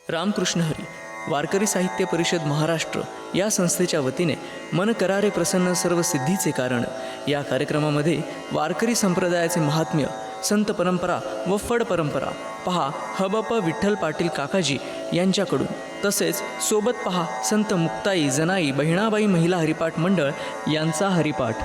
रामकृष्ण हरी वारकरी साहित्य परिषद महाराष्ट्र या संस्थेच्या वतीने मन करारे प्रसन्न सर्व सिद्धीचे कारण या कार्यक्रमामध्ये वारकरी संप्रदायाचे महात्म्य, संत परंपरा व फड परंपरा पहा हबप विठ्ठल पाटील काकाजी यांच्याकडून, तसेच सोबत पहा संत मुक्ताई जनाई बहिणाबाई महिला हरिपाठ मंडळ यांचा हरिपाठ।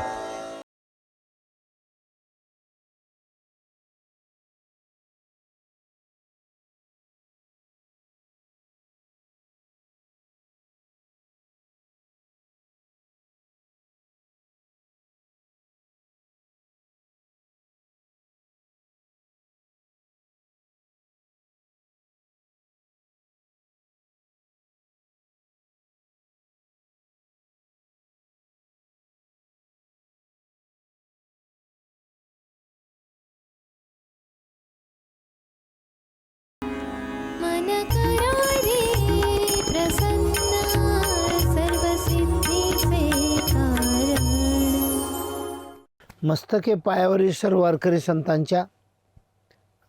मस्तके पायावरील सर्व वारकरी संतांच्या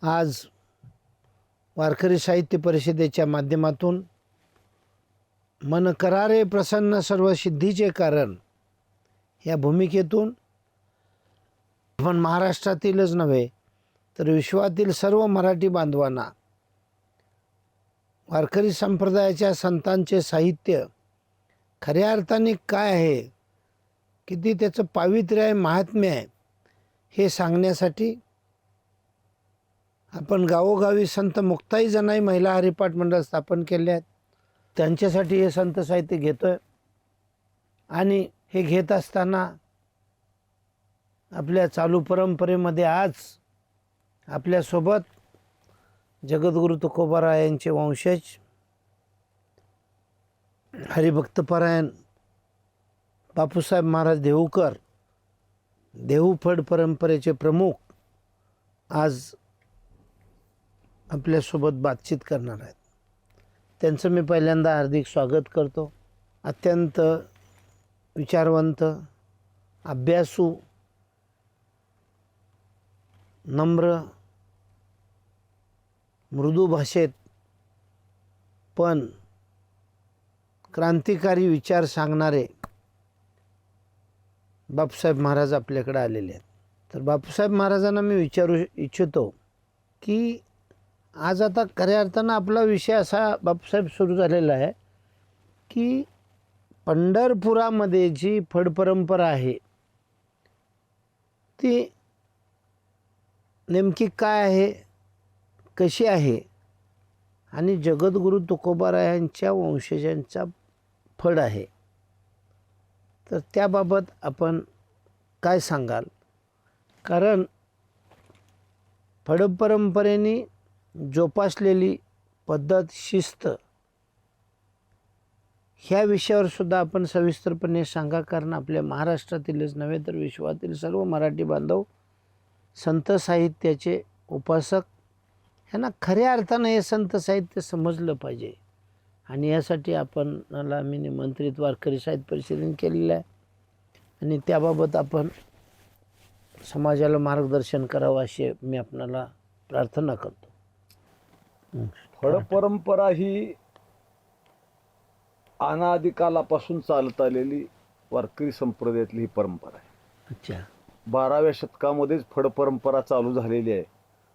आज वारकरी साहित्य परिषदेच्या माध्यमातून मन करारे प्रसन्न सर्व सिद्धीचे कारण या भूमिकेतून आपण महाराष्ट्रातीलच नव्हे तर विश्वातील सर्व मराठी बांधवांना वारकरी संप्रदायाच्या संतांचे साहित्य खऱ्या अर्थाने काय आहे, किती त्याचं पावित्र्य आहे, महात्म्य आहे, हे सांगण्यासाठी आपण गावोगावी संत मुक्ताई जनाई महिला हरिपाठ मंडळ स्थापन केले आहेत। त्यांच्यासाठी हे संत साहित्य घेतोय आणि हे घेत असताना आपल्या चालू परंपरेमध्ये आज आपल्यासोबत जगद्गुरु तुकोबाराय यांचे वंशज हरिभक्तपरायण बापूसाहेब महाराज देहूकर, देहू फड परंपरेचे प्रमुख आज आपल्यासोबत बातचीत करणार आहेत। त्यांचं मी पहिल्यांदा हार्दिक स्वागत करतो। अत्यंत विचारवंत, अभ्यासू, नम्र, मृदू भाषेत पण क्रांतिकारी विचार सांगणारे बापूसाहेब महाराज आपल्याकडे आलेले आहेत। तर बापूसाहेब महाराजांना मी विचारू इच्छितो की आज आता खऱ्या अर्थानं आपला विषय असा बापूसाहेब सुरू झालेला आहे की पंढरपुरामध्ये जी फड परंपरा आहे ती नेमकी काय आहे, कशी आहे आणि जगद्गुरु तुकोबारायांच्या वंशजांचा फड आहे, तर त्याबाबत आपण काय सांगाल? कारण फड परंपरेने जोपासलेली पद्धत, शिस्त ह्या विषयावर सुद्धा आपण सविस्तरपणे सांगा, कारण आपल्या महाराष्ट्रातीलच नव्हे तर विश्वातील सर्व मराठी बांधव संत साहित्याचे उपासक ह्यांना खऱ्या अर्थानं हे संत साहित्य समजलं पाहिजे आणि यासाठी आपणाला मी निमंत्रित वारकरी साहित्य परिषदेने केलेलं आहे आणि त्याबाबत आपण समाजाला मार्गदर्शन करावं अशी मी आपणाला प्रार्थना करतो। फड परंपरा ही अनादी कालापासून चालत आलेली वारकरी संप्रदायातली ही परंपरा आहे। अच्छा, 12व्या शतकामध्येच फड परंपरा चालू झालेली आहे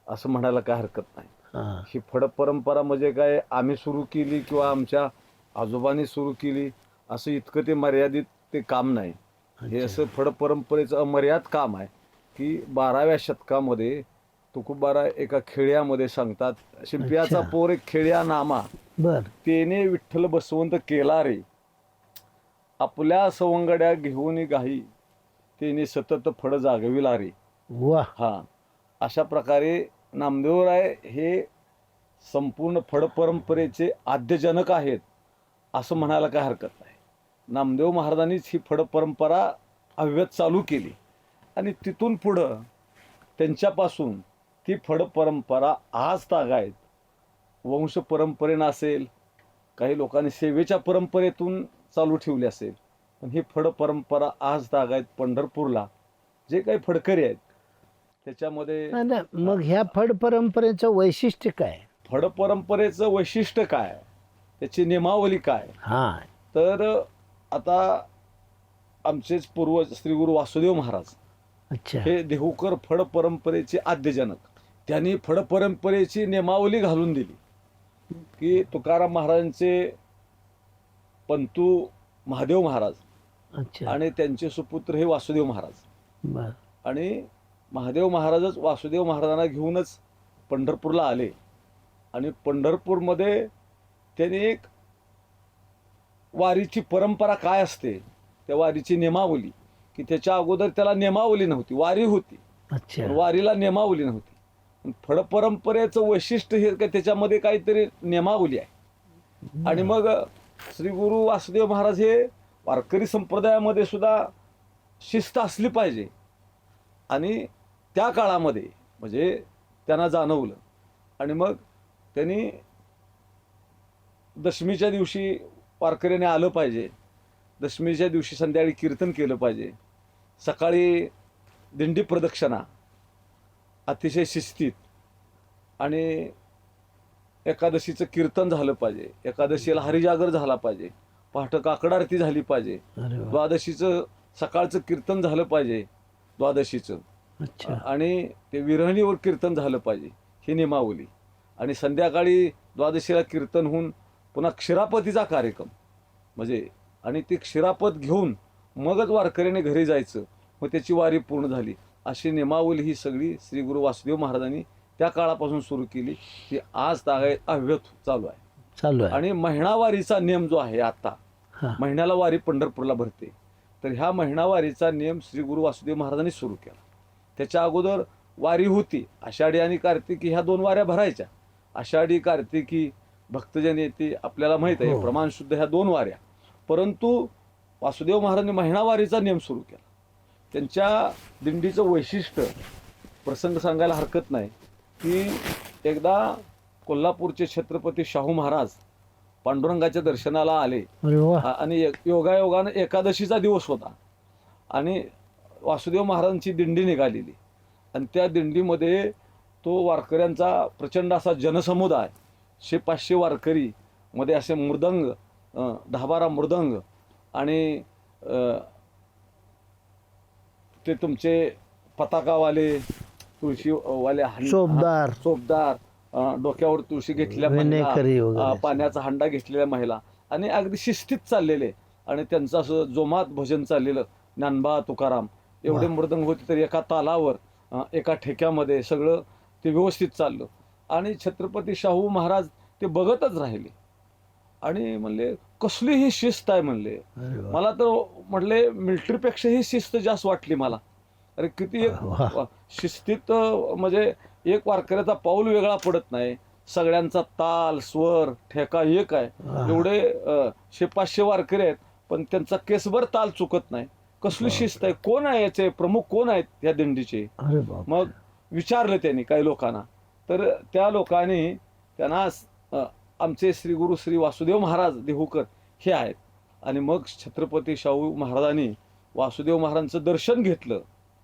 असं म्हणायला काय हरकत नाही। ही फड परंपरा म्हणजे काय आम्ही सुरू केली किंवा आमच्या आजोबांनी सुरू केली असं इतकं ते मर्यादित ते काम नाही। हे असं फड परंपरेचं अमर्याद काम आहे की 12व्या शतकामध्ये तुकोबाराय एका खेड्यामध्ये सांगतात, शिंप्याचा पोर एक खेड्या नामा तेने विठ्ठल बसवंत केला रे, आपल्या सवंगड्या घेऊन गाही तेने सतत फड जागविला रे। हा, अशा प्रकारे नामदेवराय हे संपूर्ण फड परंपरेचे आद्यजनक आहेत असं म्हणायला काय हरकत नाही। नामदेव महाराजांनीच ही फड परंपरा अव्यत चालू केली आणि तिथून पुढं त्यांच्यापासून ती फड परंपरा आज तागायत वंश परंपरेनं असेल, काही लोकांनी सेवेच्या परंपरेतून चालू ठेवली असेल, पण ही फड परंपरा आज तागायत पंढरपूरला जे काही फडकरी आहेत त्याच्यामध्ये मग ह्या फड परंपरेचं वैशिष्ट्य काय? फड परंपरेचं वैशिष्ट्य काय, त्याची नियमावली काय, हा तर आता आमचेच पूर्वज श्री गुरु वासुदेव महाराज अच्छा हे देहूकर फड परंपरेचे आद्यजनक. त्यांनी फड परंपरेची नियमावली घालून दिली की तुकाराम महाराजांचे पंतू महादेव महाराज अच्छा आणि त्यांचे सुपुत्र हे वासुदेव महाराज. बर आणि महादेव महाराजच वासुदेव महाराजांना घेऊनच पंढरपूरला आले आणि पंढरपूरमध्ये त्यांनी एक वारीची परंपरा काय असते, त्या वारीची नियमावली, की त्याच्या अगोदर त्याला नियमावली नव्हती, वारी होती अच्छा पण वारीला नियमावली नव्हती. फड परंपरेचं वैशिष्ट्य हे काय त्याच्यामध्ये काहीतरी नियमावली आहे. आणि मग श्री गुरु वासुदेव महाराज हे वारकरी संप्रदायामध्ये सुद्धा शिस्त असली पाहिजे. आणि त्या काळामध्ये म्हणजे त्यांना जाणवलं आणि मग त्यांनी दशमीच्या दिवशी वारकऱ्याने आलं पाहिजे, दशमीच्या दिवशी संध्याकाळी कीर्तन केलं पाहिजे, सकाळी दिंडी प्रदक्षिणा अतिशय शिस्तीत, आणि एकादशीचं कीर्तन झालं पाहिजे, एकादशीला हरिजागर झाला पाहिजे, पहाटे काकड आरती झाली पाहिजे, अरे वा. द्वादशीचं सकाळचं कीर्तन झालं पाहिजे द्वादशीचं, अच्छा आणि ते विरहणीवर कीर्तन झालं पाहिजे, ही नियमावली. आणि संध्याकाळी द्वादशीला कीर्तन होऊन पुन्हा क्षीरापतीचा कार्यक्रम म्हणजे, आणि ती क्षीरापत घेऊन मगच वारकऱ्याने घरी जायचं, मग त्याची वारी पूर्ण झाली. अशी नियमावली ही सगळी श्री गुरु वासुदेव महाराजांनी त्या काळापासून सुरू केली, ती आज तागायत अव्यत चालू आहे. चालू आहे. आणि महिनावारीचा नियम जो आहे आता, हा. महिन्याला वारी पंढरपूरला भरते, तर ह्या महिनावारीचा नियम श्री गुरु वासुदेव महाराजांनी सुरू केला. त्याच्या अगोदर वारी होती, आषाढी आणि कार्तिकी ह्या 2 वाऱ्या भरायच्या. आषाढी कार्तिकी भक्तजन येते आपल्याला माहित आहे, हो. प्रमाण शुद्ध ह्या 2 वाऱ्या. परंतु वासुदेव महाराजांनी महिनावारीचा नियम सुरू केला. त्यांच्या दिंडीचं वैशिष्ट्य प्रसंग सांगायला हरकत नाही की एकदा कोल्हापूरचे छत्रपती शाहू महाराज पांडुरंगाच्या दर्शनाला आले अरे वा. आणि योगायोगानं एकादशीचा दिवस होता आणि वासुदेव महाराजांची दिंडी निघालेली आणि त्या दिंडीमध्ये तो वारकऱ्यांचा प्रचंड असा जनसमुदाय, 100-500 वारकरी मध्ये असे मृदंग, 10-12 मृदंग आणि ते तुमचे पताकावाले, तुळशीवाले, चोपदार, डोक्यावर तुळशी घेतलेल्या विनेकरी महिला, वगैरे. पाण्याचा हंडा घेतलेल्या महिला आणि अगदी शिस्तीत चाललेले आणि त्यांचं असं जोमात भजन चाललेलं. ज्ञानबा तुकाराम एवढे मृदंग होते तर एका तालावर, एका ठेक्यामध्ये सगळं ते व्यवस्थित चाललं. आणि छत्रपती शाहू महाराज ते बघतच राहिले आणि म्हणले कसली ही शिस्त आहे म्हणले. अरे वा. मला तर म्हटले मिलिटरीपेक्षा ही शिस्त जास्त वाटली मला. अरे किती एक शिस्तीत, म्हणजे एक वारकऱ्याचा पाऊल वेगळा पडत नाही, सगळ्यांचा ताल स्वर ठेका एक आहे. एवढे 100-500 वारकरी आहेत पण त्यांचा केसभर ताल चुकत नाही. कसली शिस्त आहे, कोण आहे याचे प्रमुख, कोण आहेत या दिंडीचे. अरे बाप. मग विचारलं त्यांनी काही लोकांना, तर त्या लोकांनी त्यांना आमचे श्री गुरु श्री वासुदेव महाराज देहूकर हे आहेत. आणि मग छत्रपती शाहू महाराजांनी वासुदेव महाराजांचं दर्शन घेतलं,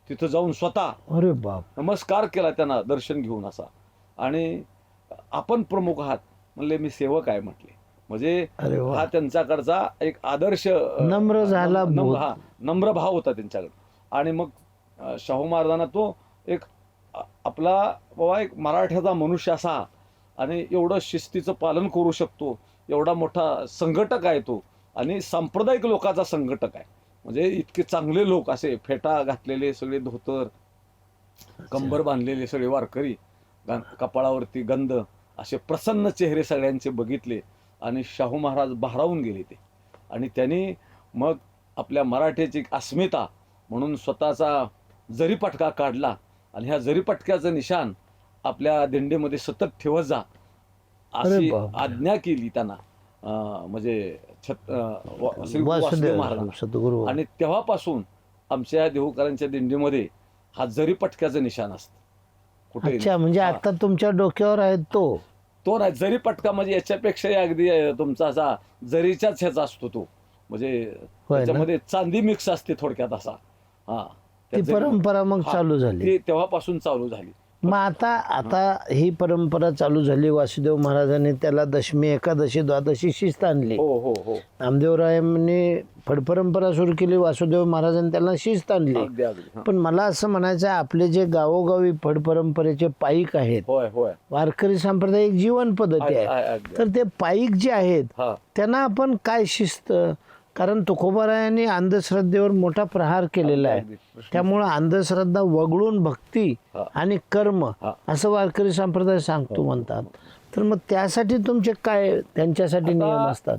तिथं जाऊन स्वतः अरे बाप. नमस्कार केला त्यांना दर्शन घेऊन असा. आणि आपण प्रमुख आहात म्हणले, मी सेवक आहे म्हटले. म्हणजे अरे वा. हा त्यांच्याकडचा एक आदर्श नम्र झाला भूत. नम्र भाव होता त्यांच्याकडे. आणि मग शाहू महाराजांना तो एक आपला बाबा एक मराठ्याचा मनुष्य असा आणि एवढं शिस्तीचं पालन करू शकतो, एवढा मोठा संघटक आहे तो आणि सांप्रदायिक लोकांचा संघटक आहे. म्हणजे इतके चांगले लोक, असे फेटा घातलेले सगळे, धोतर कंबर बांधलेले सगळे वारकरी, कपाळावरती गंध, असे प्रसन्न चेहरे सगळ्यांचे बघितले आणि शाहू महाराज भारावून गेले ते. आणि त्यांनी मग आपल्या मराठ्याची अस्मिता म्हणून स्वतःचा जरीपटका काढला आणि ह्या जरीपटक्याचं निशाण आपल्या दिंडीमध्ये सतत ठेवत जा अशी आज्ञा केली त्यांना, म्हणजे श्री वासुदेव महाराज. आणि तेव्हापासून आमच्या देहूकरांच्या दिंडीमध्ये हा जरीपटक्याचं निशाण असतं कुठे. अच्छा, म्हणजे आता तुमच्या डोक्यावर आहे तो नाही, जरीपटका म्हणजे याच्यापेक्षाही अगदी तुमचा असा जरीच्याच ह्याचा असतो तो, म्हणजे त्याच्यामध्ये चांदी मिक्स असते थोडक्यात असा. हा, ती परंपरा मग चालू झाली, ती तेव्हापासून चालू झाली. मग आता ही परंपरा चालू झाली. वासुदेव महाराजांनी त्याला दशमी, एकादशी, द्वादशी शिस्त आणली. हो हो हो नामदेवरायांनी फडपरंपरा सुरू केली, वासुदेव महाराजांनी त्याला शिस्त आणली. अगदी अगदी हा. पण मला असं म्हणायचं आहे, आपले जे गावोगावी फडपरंपरेचे पाईक आहेत, होय होय वारकरी संप्रदाय एक जीवन पद्धती आहे, अगदी. तर ते पाईक जे आहेत हा त्यांना आपण काय शिस्त, कारण तुकोबारायांनी अंधश्रद्धेवर मोठा प्रहार केलेला आहे, अगदी. त्यामुळे अंधश्रद्धा वगळून भक्ती हा. आणि कर्म हा. असं वारकरी संप्रदाय सांगतो म्हणतात. तर मग त्यासाठी तुमचे काय त्यांच्यासाठी नियम असतात?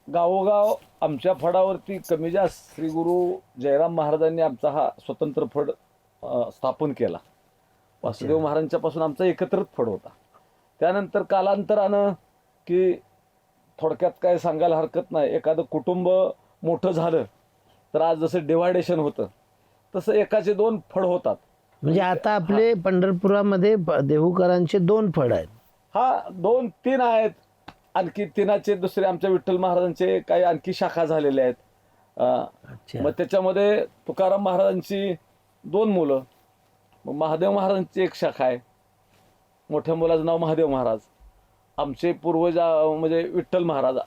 गावोगाव आमच्या फडावरती कमी जास्त श्री गुरु जयराम महाराजांनी आमचा हा स्वतंत्र फड स्थापन केला. वासुदेव महाराजांच्या पासून आमचा एकत्रच फड होता. त्यानंतर कालांतरानं की थोडक्यात काय सांगायला हरकत नाही, एखादं कुटुंब मोठं झालं तर आज जसं डिवायडेशन होतं तसं एकाचे 2 फड होतात. म्हणजे आता आपले पंढरपुरामध्ये देहूकरांचे 2 फड आहेत. हा 2-3 आहेत. आणखी 3चे दुसरे आमच्या विठ्ठल महाराजांचे काही आणखी शाखा झालेल्या आहेत. अच्छा. मग त्याच्यामध्ये तुकाराम महाराजांची 2 मुलं, मग महादेव महाराजांची 1 शाखा आहे. मोठ्या मुलाचं नाव महादेव महाराज. आमचे पूर्वज म्हणजे विठ्ठल महाराज,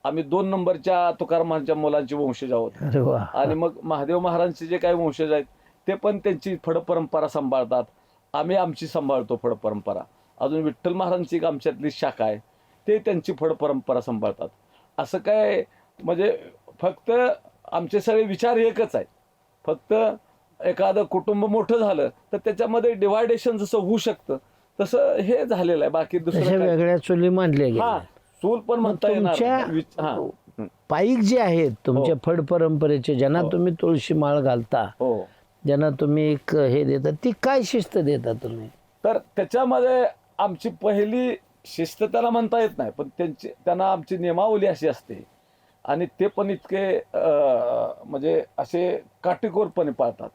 आम्ही 2 नंबरच्या तुकारामांच्या मुलांचे वंशज आहोत. अरे वा. आणि मग महादेव महाराजांचे जे काही वंशज आहेत ते पण त्यांची फड परंपरा सांभाळतात. आम्ही आमची सांभाळतो फड परंपरा. अजून विठ्ठल महाराजांची एक आमच्यातली शाखा आहे, ते त्यांची फड परंपरा सांभाळतात. असं काय म्हणजे फक्त आमचे सगळे विचार एकच आहेत. फक्त एखादं कुटुंब मोठं झालं तर त्याच्यामध्ये डिवायडेशन जसं होऊ शकतं तसं हे झालेलं आहे. बाकी तशा दुसरं काय- वेगळ्या चुली मांडल्या हा गेल्या. चूल पण म्हणता येणार तुमच्या नाही. हा. पाईक जे आहेत तुमच्या फड परंपरेचे, ज्यांना हो. तुम्ही तुळशी माळ घालता, हो ज्यांना तुम्ही एक हे देता, ती काय शिस्त देता तुम्ही? तर त्याच्यामध्ये आमची पहिली शिस्त त्याला म्हणता येत नाही, पण त्यांना आमची नियमावली अशी असते आणि ते पण इतके म्हणजे असे काटेकोरपणे पाळतात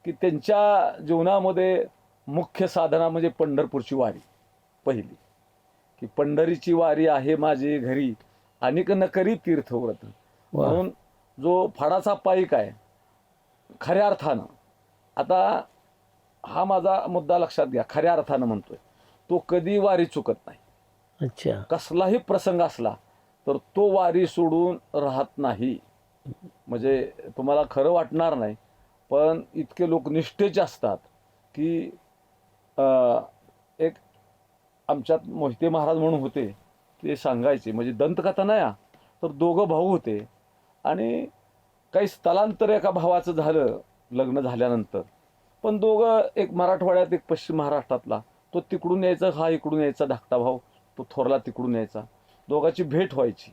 की त्यांच्या जीवनामध्ये मुख्य साधना म्हणजे पंढरपूरची वारी पहिली, की पंढरीची वारी आहे माझी घरी अनेक न करी तीर्थव्रत. वा. म्हणून जो फडाचा पाईक आहे खऱ्या अर्थानं, आता हा माझा मुद्दा लक्षात घ्या, खऱ्या अर्थानं म्हणतोय, तो कधी वारी चुकत नाही. अच्छा. कसलाही प्रसंग असला तर तो वारी सोडून राहत नाही. म्हणजे तुम्हाला खरं वाटणार नाही, पण इतके लोक निष्ठेचे असतात की एक आमच्यात मोहिते महाराज म्हणून होते, ते सांगायचे, म्हणजे दंतकथा नाही हा, तर 2 भाऊ होते आणि काही स्थलांतर एका भावाचं झालं लग्न झाल्यानंतर, पण दोघं, एक मराठवाड्यात एक पश्चिम महाराष्ट्रातला, तो तिकडून यायचा, हा इकडून यायचा धाकटा भाऊ, तो थोरला तिकडून यायचा, दोघांची भेट व्हायची.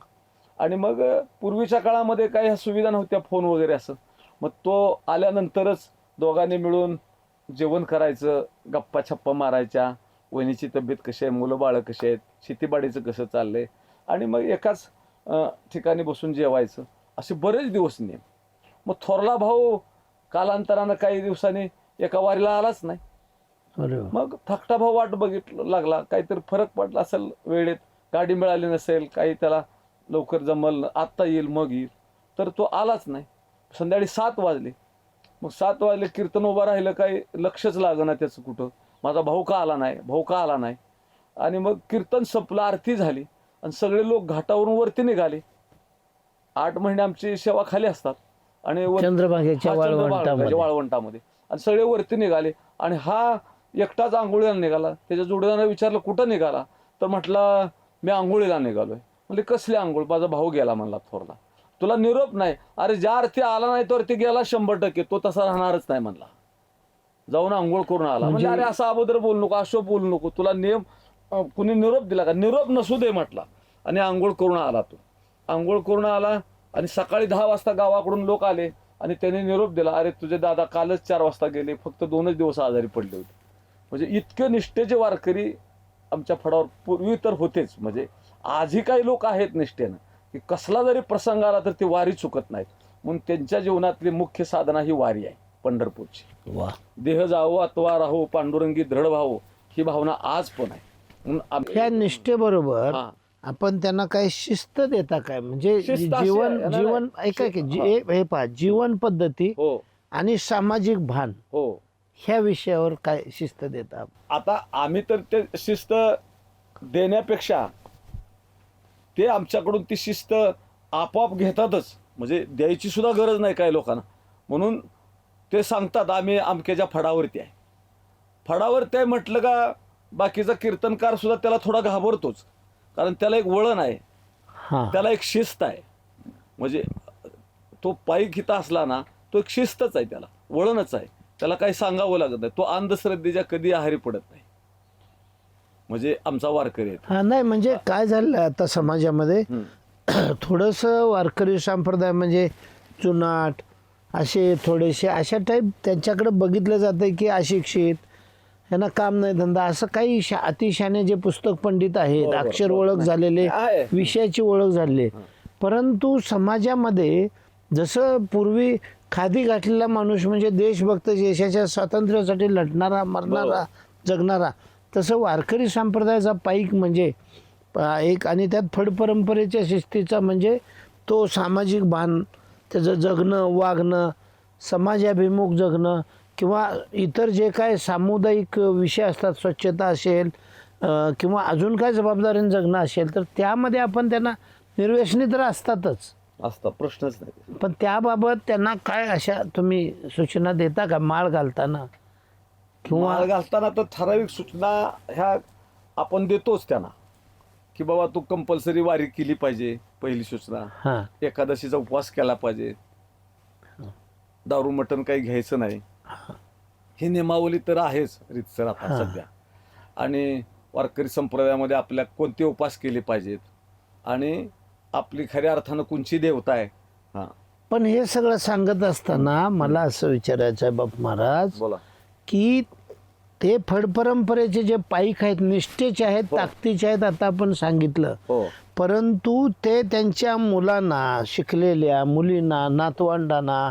आणि मग पूर्वीच्या काळामध्ये काही ह्या सुविधा नव्हत्या, फोन वगैरे असं, मग तो आल्यानंतरच दोघांनी मिळून जेवण करायचं, गप्पा छप्पा मारायच्या, वहिनीची तब्येत कशी आहे, मुलं बाळं कशी आहेत, शेतीबाडीचं कसं चाललंय, आणि मग एकाच ठिकाणी बसून जेवायचं. असे बरेच दिवस नियम. मग थोरला भाऊ कालांतरानं काही दिवसांनी एका वारीला आलाच नाही. अरे वा. मग धाकटा भाऊ वाट बघितलं लागला, काहीतरी फरक पडला असेल, वेळेत गाडी मिळाली नसेल, काही त्याला लवकर जमल, आत्ता येईल मग येईल, तर तो आलाच नाही. संध्याकाळी 7 वाजले. मग 7 वाजले, कीर्तन उभं राहिलं, काही लक्षच लागलं त्याचं कुठं, माझा भाऊ का आला नाही, भाऊ का आला नाही. आणि मग कीर्तन संपलं, आरती झाली आणि सगळे लोक घाटावरून वरती निघाले. 8 महिने आमची सेवा खाली असतात आणि चंद्रभागेच्या वाळवंटामध्ये, आणि सगळे वरती निघाले आणि हा एकटाच आंघोळीला निघाला. त्याच्या जोडीदाराने विचारलं कुठं निघाला, तर म्हटलं मी आंघोळीला निघालोय. म्हणजे कसली आंघोळ, माझा भाऊ गेला म्हणला थोरला, तुला निरोप नाही. अरे ज्या अर्थी आला नाही तो अर्थी गेला 100%, तो तसा राहणारच नाही म्हणला, जाऊन आंघोळ करून आला. म्हणजे अरे असं अगोदर बोलू नको, असं बोलू नको, तुला नियम कुणी निरोप दिला का, निरोप नसू दे म्हटला. आणि आंघोळ करून आला. तो आंघोळ करून आला आणि सकाळी 10 वाजता गावाकडून लोक आले आणि त्यांनी निरोप दिला, अरे तुझे दादा कालच 4 वाजता गेले, फक्त 2च दिवस आजारी पडले होते. म्हणजे इतके निष्ठेचे वारकरी आमच्या फडावर पूर्वी तर होतेच, म्हणजे आजही काही लोक आहेत निष्ठेनं, की कसला जरी प्रसंग आला तर ती वारी चुकत नाहीत. म्हणून त्यांच्या जीवनातली मुख्य साधना ही वारी आहे पंढरपूरची. वा. देह जावो अथवा राहो पांडुरंगी दृढ व्हावो, ही भावना आज पण आहे. म्हणून ह्या निष्ठेबरोबर हा. आपण त्यांना काय शिस्त देता काय? म्हणजे शिस्त अशी जीवन आहे, जीवन ऐका की हे पहा, जीवन पद्धती हो आणि सामाजिक भान हो ह्या विषयावर काय शिस्त देता? आता आम्ही तर ते शिस्त देण्यापेक्षा ते आमच्याकडून ती शिस्त आपोआप घेतातच, म्हणजे द्यायची सुद्धा गरज नाही काय लोकांना. म्हणून ते सांगतात आम्ही अमक्याच्या फडावरती आहे. फडावरती आहे म्हटलं का बाकीचा कीर्तनकार सुद्धा त्याला थोडा घाबरतोच, कारण त्याला एक वळण आहे, हां त्याला एक शिस्त आहे. म्हणजे तो पायी इथं असला ना, तो एक शिस्तच आहे, त्याला वळणच आहे, त्याला काही सांगावं लागत नाही. तो अंधश्रद्धेच्या कधी आहारी पडत नाही. म्हणजे आमचा वारकरी आहे. हां नाही म्हणजे काय झालं आता समाजामध्ये थोडंसं वारकरी संप्रदाय म्हणजे चुनाट असे थोडेसे अशा टाईप त्यांच्याकडे बघितलं जातं की अशिक्षित, यांना काम नाही धंदा, असं काही अतिशाने जे पुस्तक पंडित आहेत, बरोबर, अक्षर ओळख झालेले, आहे. विषयाची ओळख झालेली, परंतु समाजामध्ये जसं पूर्वी खादी घातलेला माणूस म्हणजे देशभक्त, देशाच्या स्वातंत्र्यासाठी लढणारा, मरणारा, जगणारा, तसं वारकरी संप्रदायाचा पाईक म्हणजे एक, आणि त्यात फड परंपरेच्या शिस्तीचा म्हणजे तो सामाजिक भान, त्याचं जगणं, वागणं, समाजाभिमुख जगणं, किंवा इतर जे काय सामुदायिक विषय असतात, स्वच्छता असेल किंवा अजून काय जबाबदारीने जगणं असेल, तर त्यामध्ये आपण त्यांना निर्व्यसनी तर असतातच, असता प्रश्नच नाही. पण त्याबाबत त्यांना काय अशा तुम्ही सूचना देता का माळ घालताना? किंवा माळ घालताना तर ठराविक सूचना ह्या आपण देतोच त्यांना, की बाबा तू कंपल्सरी वारी केली पाहिजे. पहिली सूचना, हां एकादशीचा उपवास केला पाहिजे, दारू मटण काही घ्यायचं नाही, ही नियमावली तर आहेच रीतसर आता सध्या. आणि वारकरी संप्रदायामध्ये आपल्या कोणते उपवास केले पाहिजेत आणि आपली खऱ्या अर्थानं कोणची देवता आहे. हां पण हे सगळं सांगत असताना मला असं विचारायचं आहे बाप महाराज, बोला. की ते फड परंपरेचे जे पाईक आहेत, निष्ठेचे आहेत, ताकदीचे आहेत, आता आपण सांगितलं, हो परंतु ते त्यांच्या मुलांना, शिकलेल्या मुलींना, नातवंडांना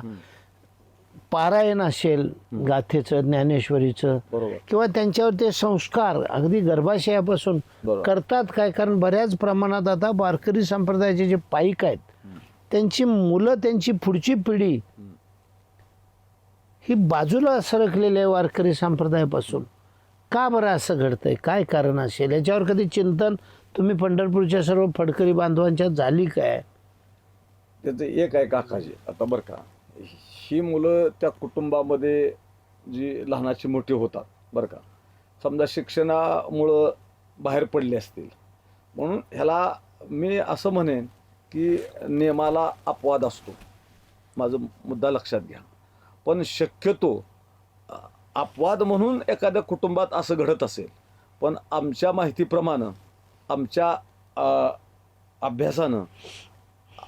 पारायण असेल गाथेचं, ज्ञानेश्वरीचं, बरोबर. किंवा त्यांच्यावर ते संस्कार अगदी गर्भाशयापासून बरोबर. करतात काय? कारण बऱ्याच प्रमाणात आता वारकरी संप्रदायाचे जे पाईक आहेत त्यांची मुलं, त्यांची पुढची पिढी ही बाजूला सरकलेली आहे वारकरी संप्रदायापासून. का बरं असं घडतंय? काय कारण असेल? याच्यावर कधी चिंतन तुम्ही पंढरपूरच्या सर्व फडकरी बांधवांच्यात झाली काय? त्याचं एक आहे काकाजी, आता बरं का, ही मुलं त्या कुटुंबामध्ये जी लहानाची मोठी होतात बरं का, समजा शिक्षणामुळं बाहेर पडले असतील, म्हणून ह्याला मी असं म्हणेन की नियमाला अपवाद असतो, माझं मुद्दा लक्षात घ्या. पण शक्यतो अपवाद म्हणून एखाद्या कुटुंबात असं घडत असेल, पण आमच्या माहितीप्रमाणे, आमच्या अभ्यासानं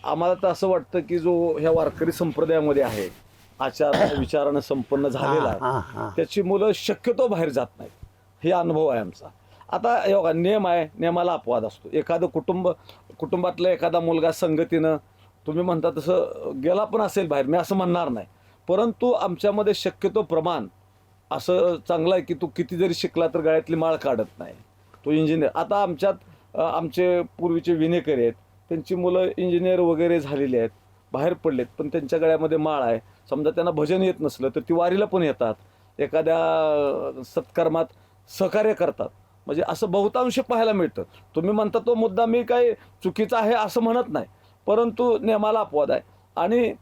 आम्हाला तर असं वाटतं की जो ह्या वारकरी संप्रदायामध्ये आहे, आचार विचारानं संपन्न झालेला आहे, त्याची मुलं शक्यतो बाहेर जात नाहीत. हे अनुभव आहे आमचा. आता हे बघा, नियम आहे, नियमाला अपवाद असतो. एखादं कुटुंबातला एखादा मुलगा संगतीनं तुम्ही म्हणता तसं गेला पण असेल बाहेर, मी असं म्हणणार नाही, परंतु आमच्यामध्ये शक्यतो प्रमाण असं चांगलं आहे की तू किती जरी शिकला तर गळ्यातली माळ काढत नाही, तो इंजिनियर. आता आमच्यात आमचे पूर्वीचे विनेकरी आहेत, त्यांची मुलं इंजिनियर वगैरे झालेली आहेत, बाहेर पडलेत, पण त्यांच्या गळ्यामध्ये माळ आहे. समजा त्यांना भजन येत नसलं तर ती वारीला पण येतात, एखाद्या सत्कर्मात सहकार्य करतात. म्हणजे असं बहुतांश पाहायला मिळतं. तुम्ही म्हणता तो मुद्दा मी काही चुकीचा आहे असं म्हणत नाही, परंतु नियमाला अपवाद आहे. आणि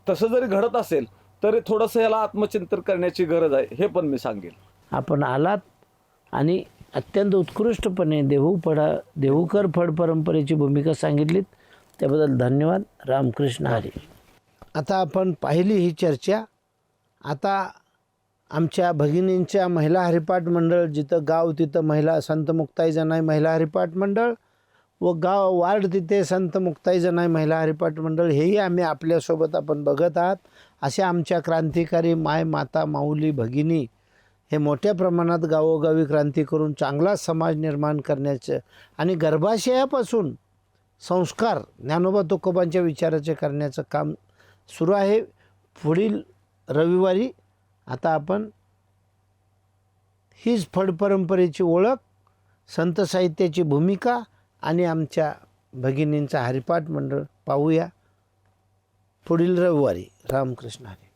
तसं जरी घडत असेल तरी थोडंसं याला आत्मचिंतन करण्याची गरज आहे, हे पण मी सांगेल. आपण आलात आणि अत्यंत उत्कृष्टपणे देहूकर फड परंपरेची भूमिका सांगितलीत, त्याबद्दल धन्यवाद. रामकृष्ण हरी. आता आपण पाहिली ही चर्चा. आता आमच्या भगिनींच्या महिला हरिपाठ मंडळ, जिथं गाव तिथं महिला संत मुक्ताई जनाई महिला हरिपाठ मंडळ, व गाव वार्ड तिथे संत मुक्ताई जनाई महिला हरिपाठ मंडळ, हेही आम्ही आपल्यासोबत आपण बघत आहात. अशा आमच्या क्रांतिकारी माय, माता, माऊली, भगिनी हे मोठ्या प्रमाणात गावोगावी क्रांती करून चांगला समाज निर्माण करण्याचं आणि गर्भाशयापासून संस्कार ज्ञानोबा तुकोबांच्या विचाराचे करण्याचं काम सुरू आहे. पुढील रविवारी आता आपण हीच फड परंपरेची ओळख, संत साहित्याची भूमिका आणि आमच्या भगिनींचा हरिपाठ मंडळ पाहूया पुढील रविवारी. रामकृष्ण हरी.